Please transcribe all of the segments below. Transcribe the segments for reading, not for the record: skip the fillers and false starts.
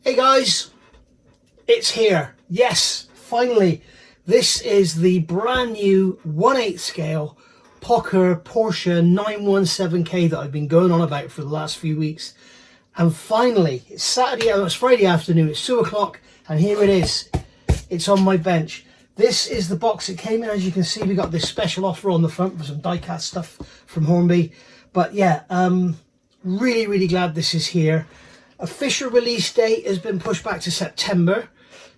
Hey guys, it's here. Yes, finally. This is the brand new 1/8 scale Pocher Porsche 917K that I've been going on about for the last few weeks. And finally, it's Friday afternoon, it's 2 o'clock, and here it is. It's on my bench. This is the box it came in. As you can see, we got this special offer on the front for some die-cast stuff from Hornby. But yeah, really glad this is here. Official release date has been pushed back to September.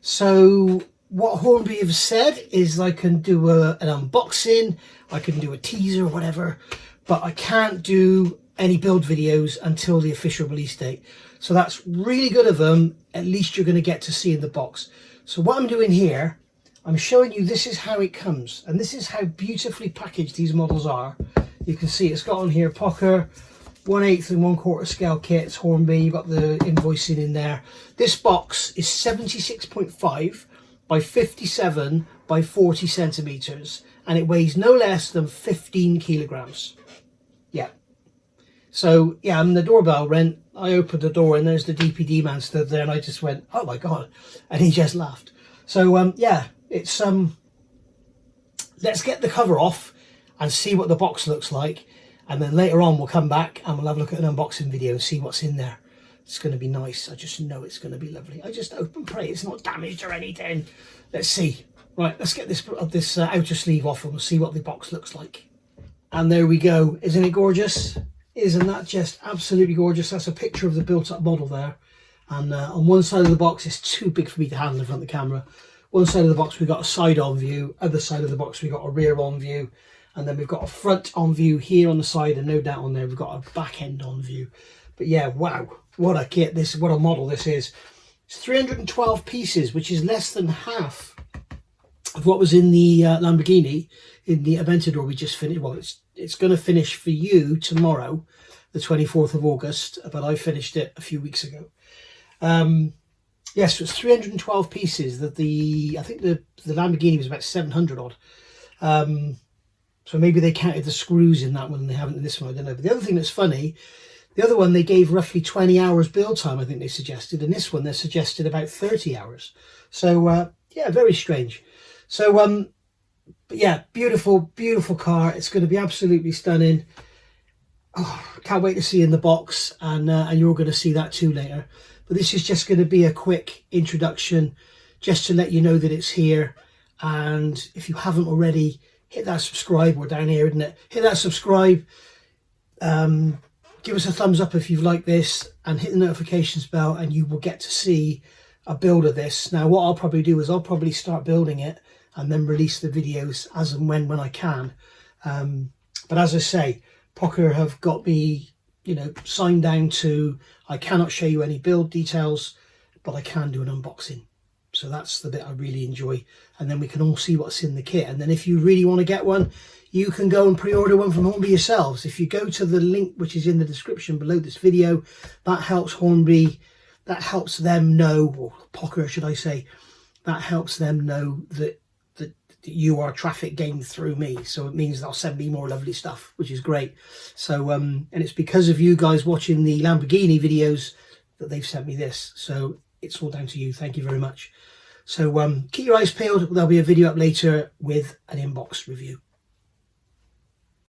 So what Hornby have said is I can do an unboxing, I can do a teaser or whatever, but I can't do any build videos until the official release date. So that's really good of them. At least you're going to get to see in the box. So what I'm doing here, I'm showing you this is how it comes, and this is how beautifully packaged these models are. You can see it's got on here Pocher 1/8 and 1/4 scale kits, Hornby. You've got the invoicing in there. This box is 76.5 by 57 by 40 centimeters, and it weighs no less than 15 kilograms. Yeah. So yeah, the doorbell rang. I opened the door and there's the DPD man stood there, and I just went, "Oh my god!" and he just laughed. So yeah, it's let's get the cover off and see what the box looks like. And then later on we'll come back and we'll have a look at an unboxing video and see what's in there. It's going to be nice. I just know it's going to be lovely. I just hope and pray it's not damaged or anything. Let's see. Right, let's get this outer sleeve off and we'll see what the box looks like. And there we go. Isn't it gorgeous? Isn't that just absolutely gorgeous? That's a picture of the built-up model there. And on one side of the box, it's too big for me to handle in front of the camera. One side of the box we've got a side-on view. Other side of the box we've got a rear-on view. And then we've got a front on view here on the side, and no doubt on there we've got a back end on view. But yeah, wow, what a kit, what a model this is. It's 312 pieces, which is less than half of what was in the Lamborghini in the Aventador we just finished. Well, it's going to finish for you tomorrow, the 24th of August, but I finished it a few weeks ago. Yes, so it's 312 pieces. I think the Lamborghini was about 700 odd. So maybe they counted the screws in that one and they haven't in this one, I don't know. But the other thing that's funny, the other one they gave roughly 20 hours build time, I think they suggested. And this one they suggested about 30 hours. So yeah, very strange. So but yeah, beautiful car. It's going to be absolutely stunning. Oh, can't wait to see in the box, and you're going to see that too later. But this is just going to be a quick introduction just to let you know that it's here. And if you haven't already, hit that subscribe. We're down here, isn't it? Hit that subscribe. Give us a thumbs up if you've liked this, and hit the notifications bell, and you will get to see a build of this. Now, what I'll probably do is I'll probably start building it and then release the videos as and when I can. But as I say, Pocher have got me, signed down to I cannot show you any build details, but I can do an unboxing. So that's the bit I really enjoy. And then we can all see what's in the kit. And then if you really want to get one, you can go and pre-order one from Hornby yourselves. If you go to the link which is in the description below this video, that helps Hornby, that helps them know, or Pocher should I say, that helps them know that you are traffic gained through me. So it means they'll send me more lovely stuff, which is great. So and it's because of you guys watching the Lamborghini videos that they've sent me this. So it's all down to you. Thank you very much. So keep your eyes peeled. There'll be a video up later with an inbox review.